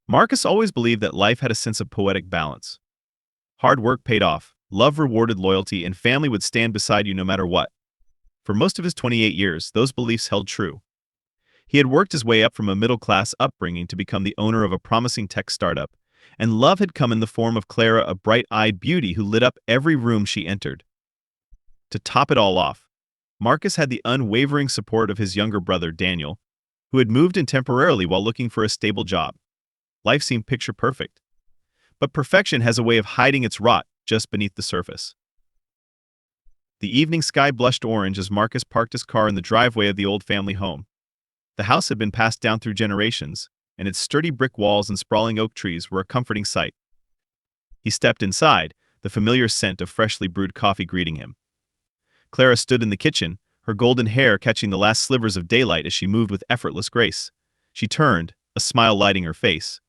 Marcus always believed that life had a sense of poetic balance. Hard work paid off, love rewarded loyalty, and family would stand beside you no matter what. For most of his 28 years, those beliefs held true. He had worked his way up from a middle-class upbringing to become the owner of a promising tech startup, and love had come in the form of Clara, a bright-eyed beauty who lit up every room she entered. To top it all off, Marcus had the unwavering support of his younger brother, Daniel, who had moved in temporarily while looking for a stable job. Life seemed picture perfect. But perfection has a way of hiding its rot just beneath the surface. The evening sky blushed orange as Marcus parked his car in the driveway of the old family home. The house had been passed down through generations, and its sturdy brick walls and sprawling oak trees were a comforting sight. He stepped inside, the familiar scent of freshly brewed coffee greeting him. Clara stood in the kitchen, her golden hair catching the last slivers of daylight as she moved with effortless grace. She turned, a smile lighting her face.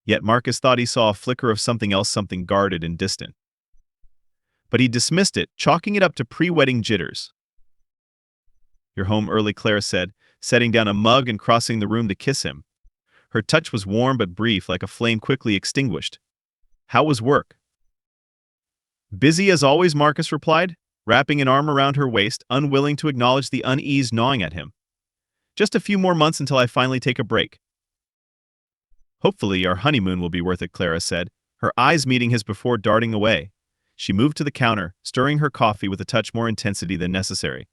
Yet Marcus thought he saw a flicker of something else, something guarded and distant. But he dismissed it, chalking it up to pre-wedding jitters. "You're home early," Clara said, setting down a mug and crossing the room to kiss him. Her touch was warm but brief, like a flame quickly extinguished. "How was work?" "Busy as always," Marcus replied, wrapping an arm around her waist, unwilling to acknowledge the unease gnawing at him. "Just a few more months until I finally take a break." "Hopefully our honeymoon will be worth it," Clara said, her eyes meeting his before darting away. She moved to the counter, stirring her coffee with a touch more intensity than necessary.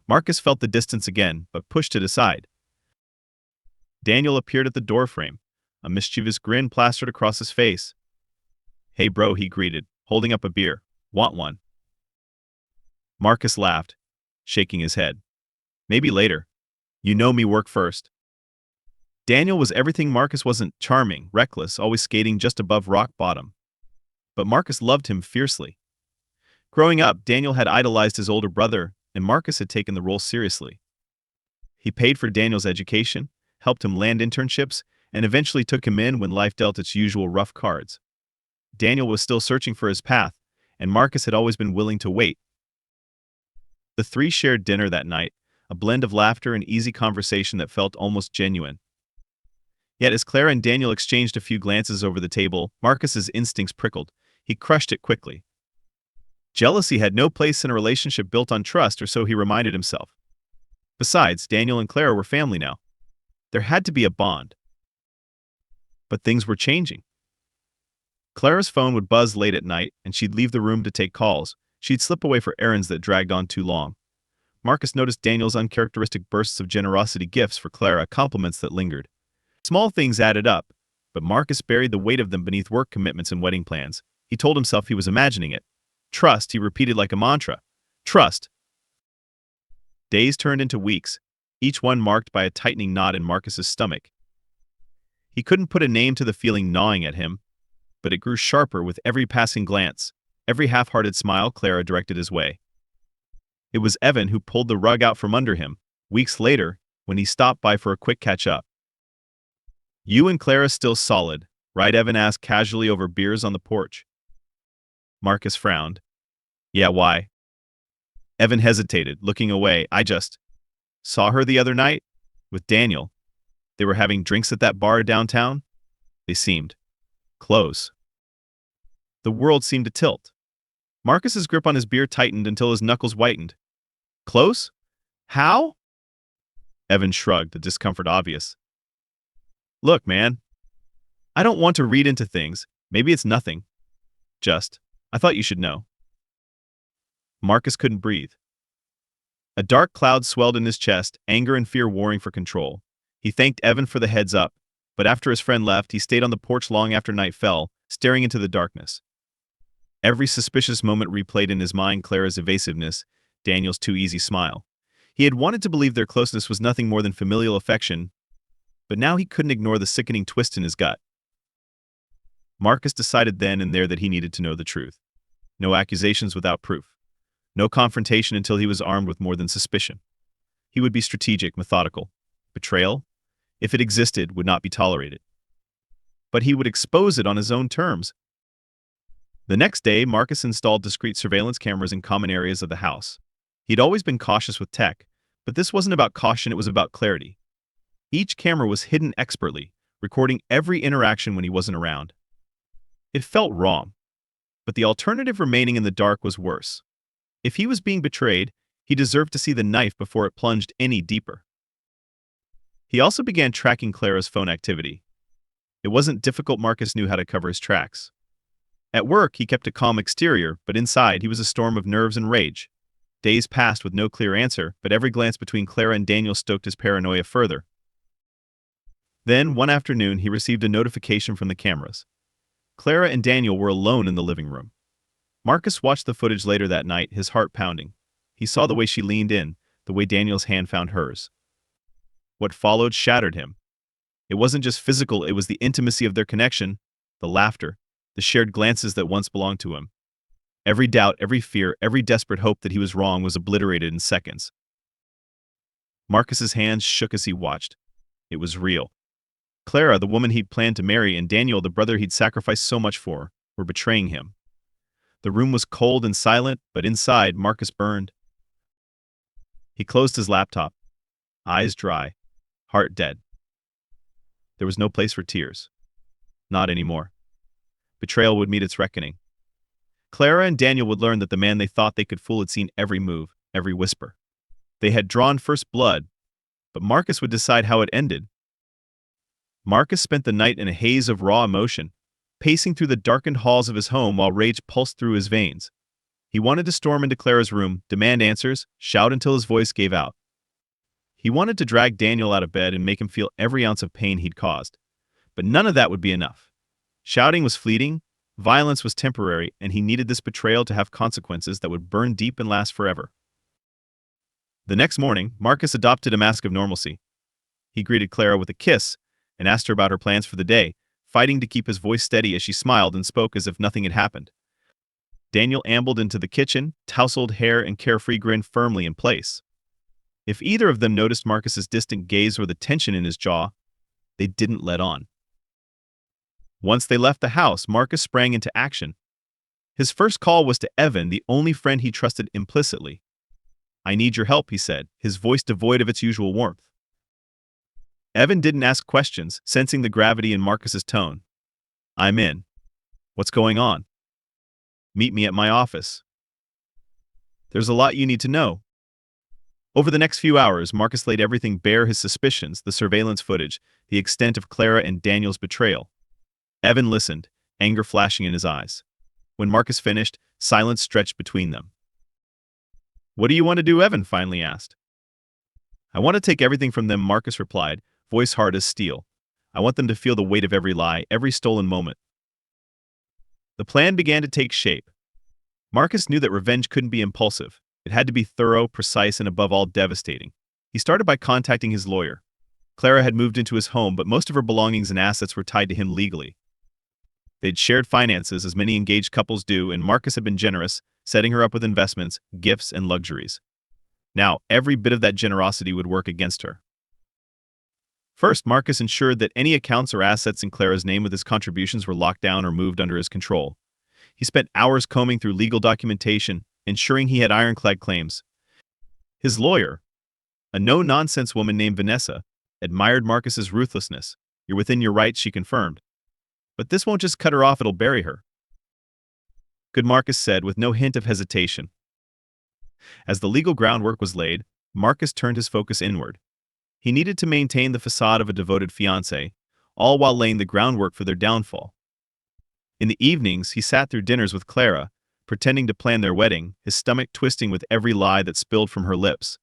Marcus felt the distance again, but pushed it aside. Daniel appeared at the doorframe, a mischievous grin plastered across his face. "Hey bro," he greeted, holding up a beer. "Want one?" Marcus laughed, shaking his head. "Maybe later. You know me, work first." Daniel was everything Marcus wasn't: charming, reckless, always skating just above rock bottom. But Marcus loved him fiercely. Growing up, Daniel had idolized his older brother, and Marcus had taken the role seriously. He paid for Daniel's education, helped him land internships, and eventually took him in when life dealt its usual rough cards. Daniel was still searching for his path, and Marcus had always been willing to wait. The three shared dinner that night, a blend of laughter and easy conversation that felt almost genuine. Yet as Clara and Daniel exchanged a few glances over the table, Marcus's instincts prickled. He crushed it quickly. Jealousy had no place in a relationship built on trust, or so he reminded himself. Besides, Daniel and Clara were family now. There had to be a bond. But things were changing. Clara's phone would buzz late at night, and she'd leave the room to take calls. She'd slip away for errands that dragged on too long. Marcus noticed Daniel's uncharacteristic bursts of generosity, gifts for Clara, compliments that lingered. Small things added up, but Marcus buried the weight of them beneath work commitments and wedding plans. He told himself he was imagining it. Trust, he repeated like a mantra. Trust. Days turned into weeks, each one marked by a tightening knot in Marcus's stomach. He couldn't put a name to the feeling gnawing at him, but it grew sharper with every passing glance, every half-hearted smile Clara directed his way. It was Evan who pulled the rug out from under him, weeks later, when he stopped by for a quick catch-up. "You and Clara still solid, right?" Evan asked casually over beers on the porch. Marcus frowned. "Yeah, why?" Evan hesitated, looking away. "I just saw her the other night with Daniel. They were having drinks at that bar downtown. They seemed close." The world seemed to tilt. Marcus's grip on his beer tightened until his knuckles whitened. "Close? How?" Evan shrugged, the discomfort obvious. "Look, man, I don't want to read into things. Maybe it's nothing. Just, I thought you should know." Marcus couldn't breathe. A dark cloud swelled in his chest, anger and fear warring for control. He thanked Evan for the heads up, but after his friend left, he stayed on the porch long after night fell, staring into the darkness. Every suspicious moment replayed in his mind: Clara's evasiveness, Daniel's too easy smile. He had wanted to believe their closeness was nothing more than familial affection, but now he couldn't ignore the sickening twist in his gut. Marcus decided then and there that he needed to know the truth. No accusations without proof. No confrontation until he was armed with more than suspicion. He would be strategic, methodical. Betrayal, if it existed, would not be tolerated. But he would expose it on his own terms. The next day, Marcus installed discreet surveillance cameras in common areas of the house. He'd always been cautious with tech, but this wasn't about caution, it was about clarity. Each camera was hidden expertly, recording every interaction when he wasn't around. It felt wrong, but the alternative remaining in the dark was worse. If he was being betrayed, he deserved to see the knife before it plunged any deeper. He also began tracking Clara's phone activity. It wasn't difficult. Marcus knew how to cover his tracks. At work, he kept a calm exterior, but inside he was a storm of nerves and rage. Days passed with no clear answer, but every glance between Clara and Daniel stoked his paranoia further. Then, one afternoon, he received a notification from the cameras. Clara and Daniel were alone in the living room. Marcus watched the footage later that night, his heart pounding. He saw the way she leaned in, the way Daniel's hand found hers. What followed shattered him. It wasn't just physical, it was the intimacy of their connection, the laughter, the shared glances that once belonged to him. Every doubt, every fear, every desperate hope that he was wrong was obliterated in seconds. Marcus's hands shook as he watched. It was real. Clara, the woman he'd planned to marry, and Daniel, the brother he'd sacrificed so much for, were betraying him. The room was cold and silent, but inside, Marcus burned. He closed his laptop, eyes dry, heart dead. There was no place for tears. Not anymore. Betrayal would meet its reckoning. Clara and Daniel would learn that the man they thought they could fool had seen every move, every whisper. They had drawn first blood, but Marcus would decide how it ended. Marcus spent the night in a haze of raw emotion, pacing through the darkened halls of his home while rage pulsed through his veins. He wanted to storm into Clara's room, demand answers, shout until his voice gave out. He wanted to drag Daniel out of bed and make him feel every ounce of pain he'd caused. But none of that would be enough. Shouting was fleeting, violence was temporary, and he needed this betrayal to have consequences that would burn deep and last forever. The next morning, Marcus adopted a mask of normalcy. He greeted Clara with a kiss and asked her about her plans for the day, fighting to keep his voice steady as she smiled and spoke as if nothing had happened. Daniel ambled into the kitchen, tousled hair and carefree grin firmly in place. If either of them noticed Marcus's distant gaze or the tension in his jaw, they didn't let on. Once they left the house, Marcus sprang into action. His first call was to Evan, the only friend he trusted implicitly. "I need your help," he said, his voice devoid of its usual warmth. Evan didn't ask questions, sensing the gravity in Marcus's tone. "I'm in. What's going on?" "Meet me at my office." "There's a lot you need to know." Over the next few hours, Marcus laid everything bare: his suspicions, the surveillance footage, the extent of Clara and Daniel's betrayal. Evan listened, anger flashing in his eyes. When Marcus finished, silence stretched between them. "What do you want to do?" Evan finally asked. "I want to take everything from them," Marcus replied, voice hard as steel. "I want them to feel the weight of every lie, every stolen moment." The plan began to take shape. Marcus knew that revenge couldn't be impulsive. It had to be thorough, precise, and above all devastating. He started by contacting his lawyer. Clara had moved into his home, but most of her belongings and assets were tied to him legally. They'd shared finances, as many engaged couples do, and Marcus had been generous, setting her up with investments, gifts, and luxuries. Now, every bit of that generosity would work against her. First, Marcus ensured that any accounts or assets in Clara's name with his contributions were locked down or moved under his control. He spent hours combing through legal documentation, ensuring he had ironclad claims. His lawyer, a no-nonsense woman named Vanessa, admired Marcus's ruthlessness. "You're within your rights," she confirmed. "But this won't just cut her off, it'll bury her." "Good," Marcus said, with no hint of hesitation. As the legal groundwork was laid, Marcus turned his focus inward. He needed to maintain the facade of a devoted fiancé, all while laying the groundwork for their downfall. In the evenings, he sat through dinners with Clara, pretending to plan their wedding, his stomach twisting with every lie that spilled from her lips.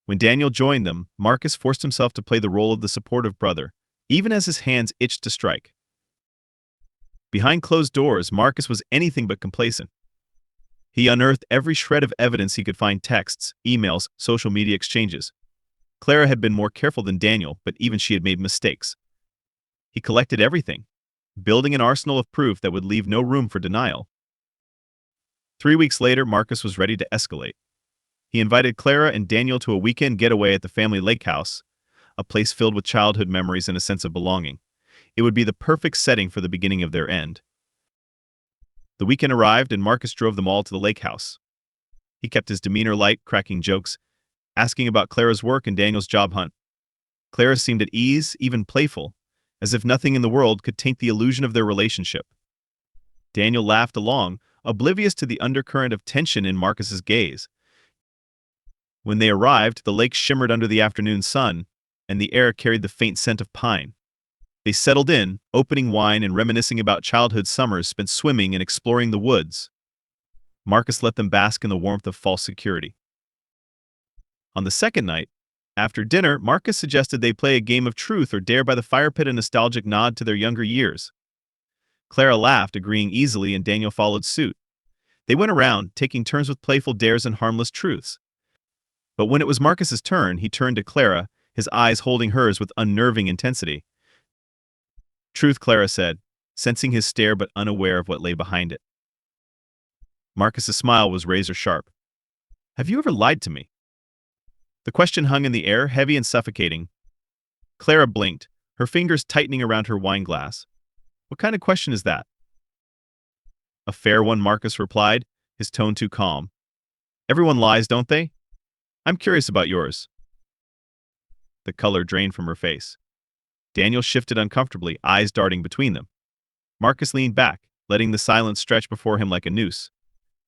When Daniel joined them, Marcus forced himself to play the role of the supportive brother, even as his hands itched to strike. Behind closed doors, Marcus was anything but complacent. He unearthed every shred of evidence he could find: texts, emails, social media exchanges. Clara had been more careful than Daniel, but even she had made mistakes. He collected everything, building an arsenal of proof that would leave no room for denial. 3 weeks later, Marcus was ready to escalate. He invited Clara and Daniel to a weekend getaway at the family lake house, a place filled with childhood memories and a sense of belonging. It would be the perfect setting for the beginning of their end. The weekend arrived, and Marcus drove them all to the lake house. He kept his demeanor light, cracking jokes, asking about Clara's work and Daniel's job hunt. Clara seemed at ease, even playful, as if nothing in the world could taint the illusion of their relationship. Daniel laughed along, oblivious to the undercurrent of tension in Marcus's gaze. When they arrived, the lake shimmered under the afternoon sun, and the air carried the faint scent of pine. They settled in, opening wine and reminiscing about childhood summers spent swimming and exploring the woods. Marcus let them bask in the warmth of false security. On the second night, after dinner, Marcus suggested they play a game of truth or dare by the fire pit, a nostalgic nod to their younger years. Clara laughed, agreeing easily, and Daniel followed suit. They went around, taking turns with playful dares and harmless truths. But when it was Marcus's turn, he turned to Clara, his eyes holding hers with unnerving intensity. "Truth," Clara said, sensing his stare but unaware of what lay behind it. Marcus's smile was razor-sharp. "Have you ever lied to me?" The question hung in the air, heavy and suffocating. Clara blinked, her fingers tightening around her wine glass. "What kind of question is that?" "A fair one," Marcus replied, his tone too calm. "Everyone lies, don't they? I'm curious about yours." The color drained from her face. Daniel shifted uncomfortably, eyes darting between them. Marcus leaned back, letting the silence stretch before him like a noose.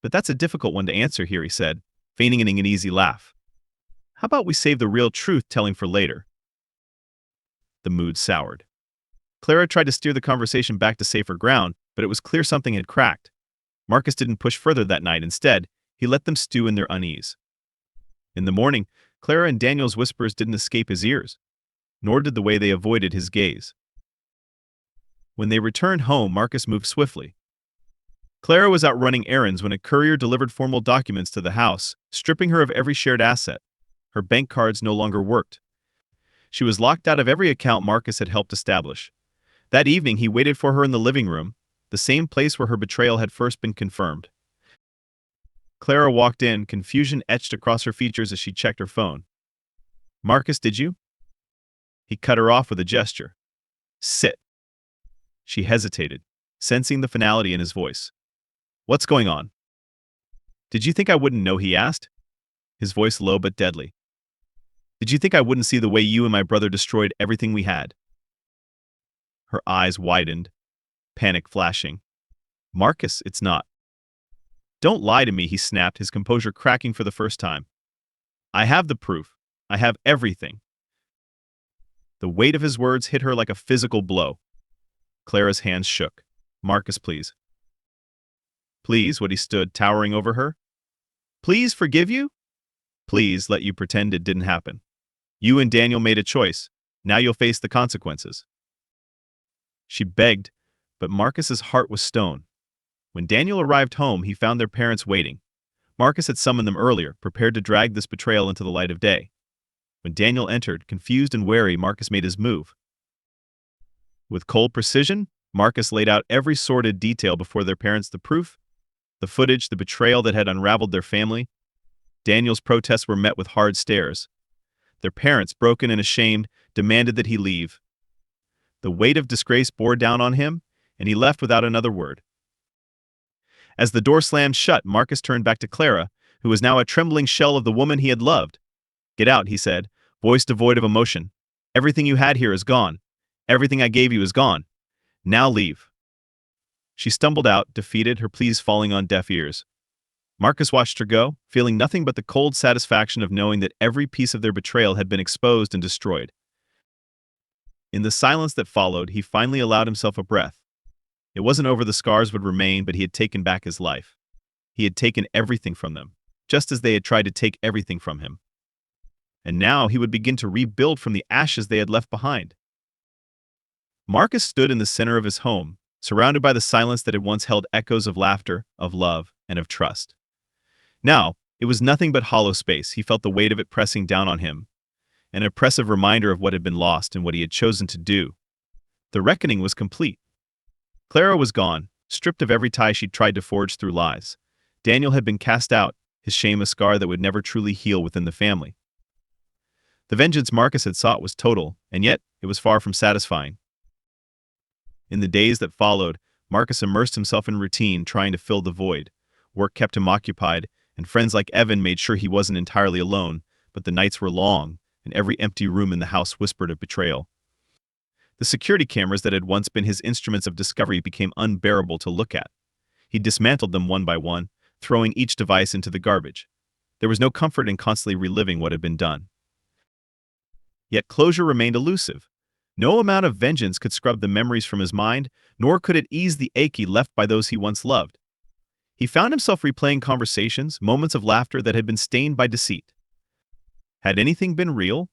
"But that's a difficult one to answer here," he said, feigning an uneasy laugh. "How about we save the real truth-telling for later?" The mood soured. Clara tried to steer the conversation back to safer ground, but it was clear something had cracked. Marcus didn't push further that night. Instead, he let them stew in their unease. In the morning, Clara and Daniel's whispers didn't escape his ears, nor did the way they avoided his gaze. When they returned home, Marcus moved swiftly. Clara was out running errands when a courier delivered formal documents to the house, stripping her of every shared asset. Her bank cards no longer worked. She was locked out of every account Marcus had helped establish. That evening, he waited for her in the living room, the same place where her betrayal had first been confirmed. Clara walked in, confusion etched across her features as she checked her phone. "Marcus, did you?" He cut her off with a gesture. "Sit." She hesitated, sensing the finality in his voice. "What's going on?" "Did you think I wouldn't know?" he asked, his voice low but deadly. "Did you think I wouldn't see the way you and my brother destroyed everything we had?" Her eyes widened, panic flashing. "Marcus, it's not." "Don't lie to me," he snapped, his composure cracking for the first time. "I have the proof. I have everything." The weight of his words hit her like a physical blow. Clara's hands shook. "Marcus, please." "Please," Woody stood, towering over her. "Please forgive you? Please let you pretend it didn't happen. You and Daniel made a choice. Now you'll face the consequences." She begged, but Marcus's heart was stone. When Daniel arrived home, he found their parents waiting. Marcus had summoned them earlier, prepared to drag this betrayal into the light of day. When Daniel entered, confused and wary, Marcus made his move. With cold precision, Marcus laid out every sordid detail before their parents: the proof, the footage, the betrayal that had unraveled their family. Daniel's protests were met with hard stares. Their parents, broken and ashamed, demanded that he leave. The weight of disgrace bore down on him, and he left without another word. As the door slammed shut, Marcus turned back to Clara, who was now a trembling shell of the woman he had loved. "Get out," he said, voice devoid of emotion. "Everything you had here is gone. Everything I gave you is gone. Now leave." She stumbled out, defeated, her pleas falling on deaf ears. Marcus watched her go, feeling nothing but the cold satisfaction of knowing that every piece of their betrayal had been exposed and destroyed. In the silence that followed, he finally allowed himself a breath. It wasn't over the scars would remain, but he had taken back his life. He had taken everything from them, just as they had tried to take everything from him. And now he would begin to rebuild from the ashes they had left behind. Marcus stood in the center of his home, surrounded by the silence that had once held echoes of laughter, of love, and of trust. Now, it was nothing but hollow space. He felt the weight of it pressing down on him, an oppressive reminder of what had been lost and what he had chosen to do. The reckoning was complete. Clara was gone, stripped of every tie she'd tried to forge through lies. Daniel had been cast out, his shame a scar that would never truly heal within the family. The vengeance Marcus had sought was total, and yet it was far from satisfying. In the days that followed, Marcus immersed himself in routine, trying to fill the void. Work kept him occupied, and friends like Evan made sure he wasn't entirely alone, but the nights were long, and every empty room in the house whispered of betrayal. The security cameras that had once been his instruments of discovery became unbearable to look at. He dismantled them one by one, throwing each device into the garbage. There was no comfort in constantly reliving what had been done. Yet closure remained elusive. No amount of vengeance could scrub the memories from his mind, nor could it ease the ache he left by those he once loved. He found himself replaying conversations, moments of laughter that had been stained by deceit. Had anything been real?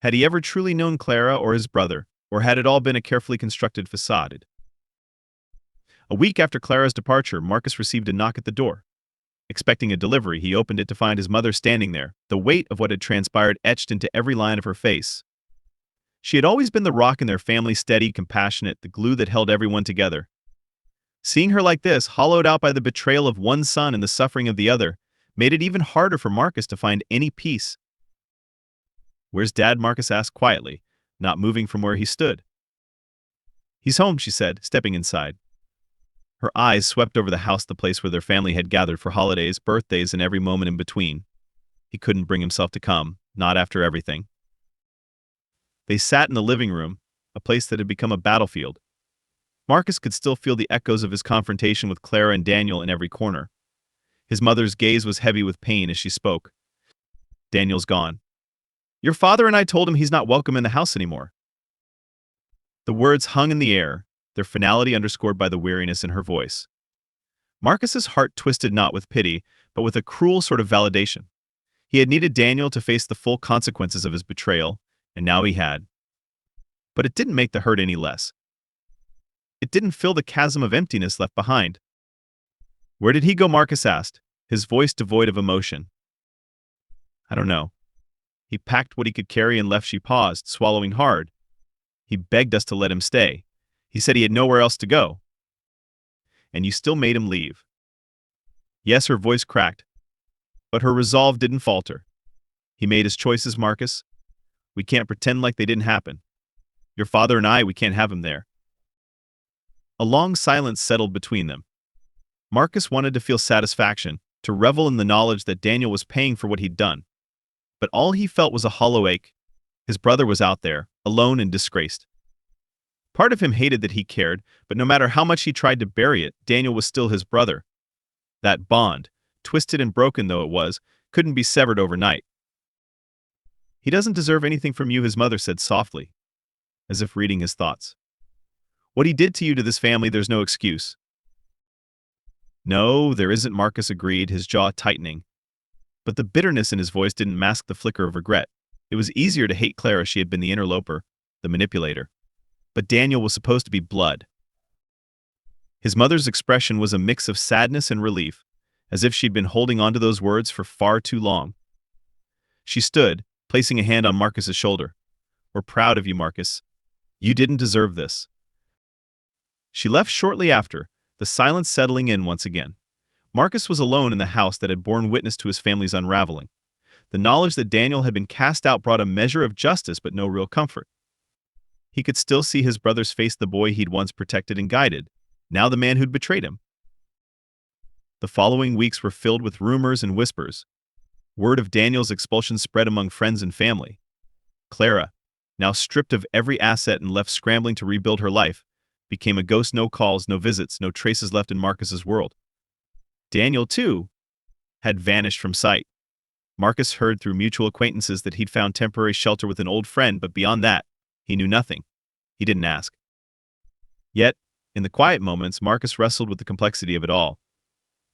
Had he ever truly known Clara or his brother, or had it all been a carefully constructed facade? A week after Clara's departure, Marcus received a knock at the door. Expecting a delivery, he opened it to find his mother standing there, the weight of what had transpired etched into every line of her face. She had always been the rock in their family, steady, compassionate, the glue that held everyone together. Seeing her like this, hollowed out by the betrayal of one son and the suffering of the other, made it even harder for Marcus to find any peace. "Where's Dad?" Marcus asked quietly, not moving from where he stood. "He's home," she said, stepping inside. Her eyes swept over the house, the place where their family had gathered for holidays, birthdays, and every moment in between. He couldn't bring himself to come, not after everything. They sat in the living room, a place that had become a battlefield. Marcus could still feel the echoes of his confrontation with Clara and Daniel in every corner. His mother's gaze was heavy with pain as she spoke. "Daniel's gone. Your father and I told him he's not welcome in the house anymore." The words hung in the air, their finality underscored by the weariness in her voice. Marcus's heart twisted not with pity, but with a cruel sort of validation. He had needed Daniel to face the full consequences of his betrayal, and now he had. But it didn't make the hurt any less. It didn't fill the chasm of emptiness left behind. "Where did he go?" Marcus asked, his voice devoid of emotion. "I don't know. He packed what he could carry and left." She paused, swallowing hard. "He begged us to let him stay. He said he had nowhere else to go." "And you still made him leave?" Yes, her voice cracked, but her resolve didn't falter. "He made his choices, Marcus. We can't pretend like they didn't happen. Your father and I, we can't have him there." A long silence settled between them. Marcus wanted to feel satisfaction, to revel in the knowledge that Daniel was paying for what he'd done. But all he felt was a hollow ache. His brother was out there, alone and disgraced. Part of him hated that he cared, but no matter how much he tried to bury it, Daniel was still his brother. That bond, twisted and broken though it was, couldn't be severed overnight. "He doesn't deserve anything from you," his mother said softly, as if reading his thoughts. "What he did to you, to this family, there's no excuse." "No, there isn't," Marcus agreed, his jaw tightening. But the bitterness in his voice didn't mask the flicker of regret. It was easier to hate Clara. She had been the interloper, the manipulator. But Daniel was supposed to be blood. His mother's expression was a mix of sadness and relief, as if she'd been holding onto those words for far too long. She stood, placing a hand on Marcus's shoulder. "We're proud of you, Marcus. You didn't deserve this." She left shortly after, the silence settling in once again. Marcus was alone in the house that had borne witness to his family's unraveling. The knowledge that Daniel had been cast out brought a measure of justice but no real comfort. He could still see his brother's face, the boy he'd once protected and guided, now the man who'd betrayed him. The following weeks were filled with rumors and whispers. Word of Daniel's expulsion spread among friends and family. Clara, now stripped of every asset and left scrambling to rebuild her life, became a ghost. No calls, no visits, no traces left in Marcus's world. Daniel, too, had vanished from sight. Marcus heard through mutual acquaintances that he'd found temporary shelter with an old friend, but beyond that, he knew nothing. He didn't ask. Yet, in the quiet moments, Marcus wrestled with the complexity of it all.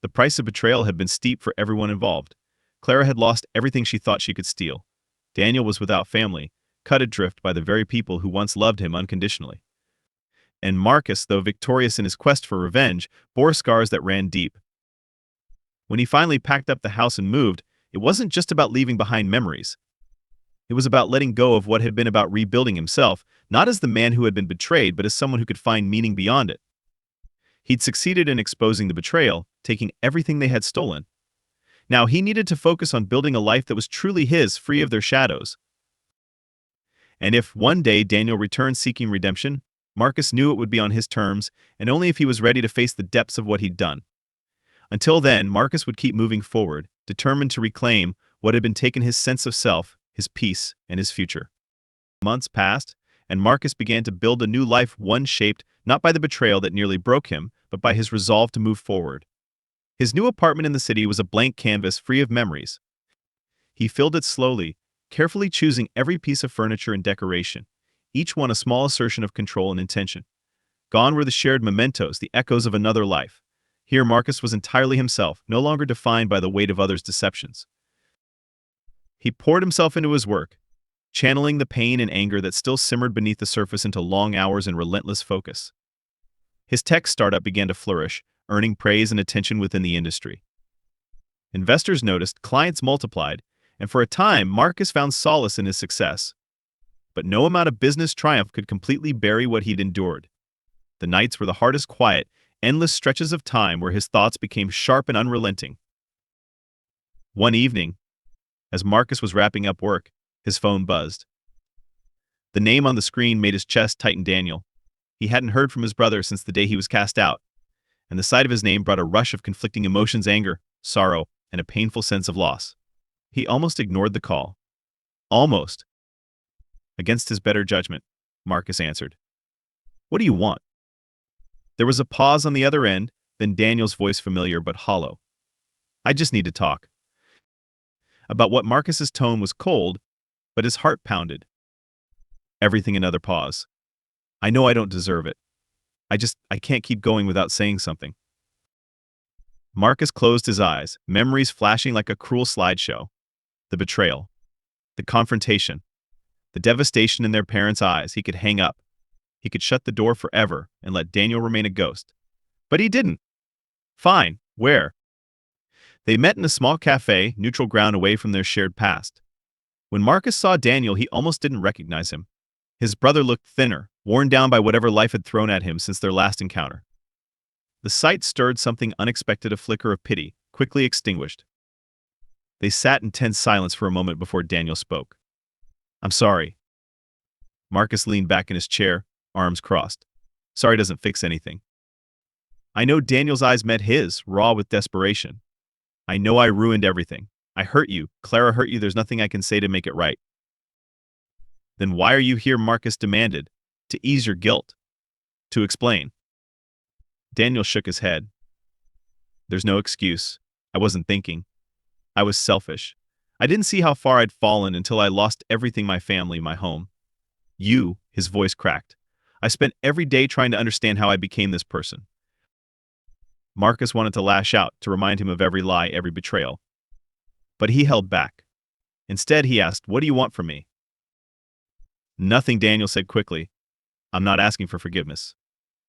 The price of betrayal had been steep for everyone involved. Clara had lost everything she thought she could steal. Daniel was without family, cut adrift by the very people who once loved him unconditionally. And Marcus, though victorious in his quest for revenge, bore scars that ran deep. When he finally packed up the house and moved, it wasn't just about leaving behind memories. It was about letting go of what had been, about rebuilding himself, not as the man who had been betrayed, but as someone who could find meaning beyond it. He'd succeeded in exposing the betrayal, taking everything they had stolen. Now he needed to focus on building a life that was truly his, free of their shadows. And if one day Daniel returned seeking redemption, Marcus knew it would be on his terms, and only if he was ready to face the depths of what he'd done. Until then, Marcus would keep moving forward, determined to reclaim what had been taken: his sense of self, his peace, and his future. Months passed, and Marcus began to build a new life, one shaped not by the betrayal that nearly broke him, but by his resolve to move forward. His new apartment in the city was a blank canvas free of memories. He filled it slowly, carefully choosing every piece of furniture and decoration, each one a small assertion of control and intention. Gone were the shared mementos, the echoes of another life. Here Marcus was entirely himself, no longer defined by the weight of others' deceptions. He poured himself into his work, channeling the pain and anger that still simmered beneath the surface into long hours and relentless focus. His tech startup began to flourish, earning praise and attention within the industry. Investors noticed, clients multiplied, and for a time Marcus found solace in his success. But no amount of business triumph could completely bury what he'd endured. The nights were the hardest quiet, endless stretches of time where his thoughts became sharp and unrelenting. One evening, as Marcus was wrapping up work, his phone buzzed. The name on the screen made his chest tighten. Daniel. He hadn't heard from his brother since the day he was cast out, and the sight of his name brought a rush of conflicting emotions: anger, sorrow, and a painful sense of loss. He almost ignored the call. Almost. Against his better judgment, Marcus answered. "What do you want?" There was a pause on the other end, then Daniel's voice, familiar but hollow. "I just need to talk." About what? Marcus's tone was cold, but his heart pounded. Everything. Another pause. "I know I don't deserve it. I can't keep going without saying something." Marcus closed his eyes, memories flashing like a cruel slideshow. The betrayal. The confrontation. The devastation in their parents' eyes. He could hang up. He could shut the door forever and let Daniel remain a ghost. But he didn't. Fine. Where? They met in a small cafe, neutral ground away from their shared past. When Marcus saw Daniel, he almost didn't recognize him. His brother looked thinner, worn down by whatever life had thrown at him since their last encounter. The sight stirred something unexpected, a flicker of pity, quickly extinguished. They sat in tense silence for a moment before Daniel spoke. "I'm sorry." Marcus leaned back in his chair, arms crossed. "Sorry doesn't fix anything." "I know." Daniel's eyes met his, raw with desperation. "I know I ruined everything. I hurt you. Clara hurt you. There's nothing I can say to make it right." "Then why are you here?" Marcus demanded. "To ease your guilt. To explain." Daniel shook his head. "There's no excuse. I wasn't thinking. I was selfish. I didn't see how far I'd fallen until I lost everything: my family, my home. You," his voice cracked. "I spent every day trying to understand how I became this person." Marcus wanted to lash out, to remind him of every lie, every betrayal. But he held back. Instead, he asked, "What do you want from me?" "Nothing," Daniel said quickly. "I'm not asking for forgiveness.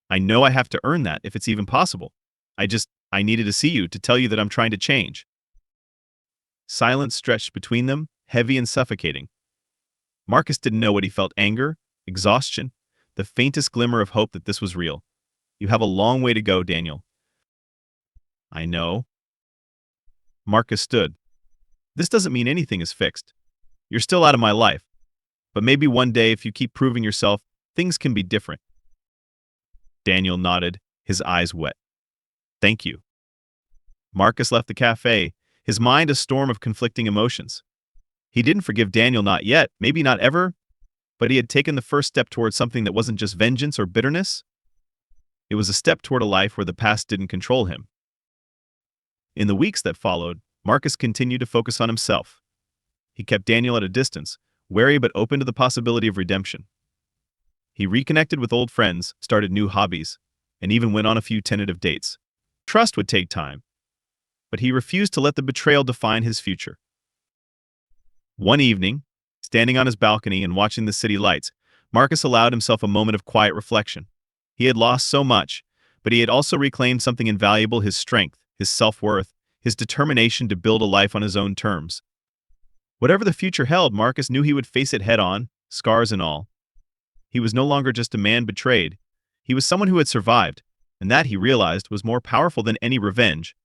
I know I have to earn that, if it's even possible. I needed to see you, to tell you that I'm trying to change." Silence stretched between them, heavy and suffocating. Marcus didn't know what he felt: anger, exhaustion, the faintest glimmer of hope that this was real. "You have a long way to go, Daniel." "I know." Marcus stood. "This doesn't mean anything is fixed. You're still out of my life. But maybe one day, if you keep proving yourself, things can be different." Daniel nodded, his eyes wet. "Thank you." Marcus left the cafe, his mind a storm of conflicting emotions. He didn't forgive Daniel, not yet, maybe not ever, but he had taken the first step towards something that wasn't just vengeance or bitterness. It was a step toward a life where the past didn't control him. In the weeks that followed, Marcus continued to focus on himself. He kept Daniel at a distance, wary but open to the possibility of redemption. He reconnected with old friends, started new hobbies, and even went on a few tentative dates. Trust would take time, but he refused to let the betrayal define his future. One evening, standing on his balcony and watching the city lights, Marcus allowed himself a moment of quiet reflection. He had lost so much, but he had also reclaimed something invaluable: his strength, his self-worth, his determination to build a life on his own terms. Whatever the future held, Marcus knew he would face it head-on, scars and all. He was no longer just a man betrayed. He was someone who had survived, and that, he realized, was more powerful than any revenge,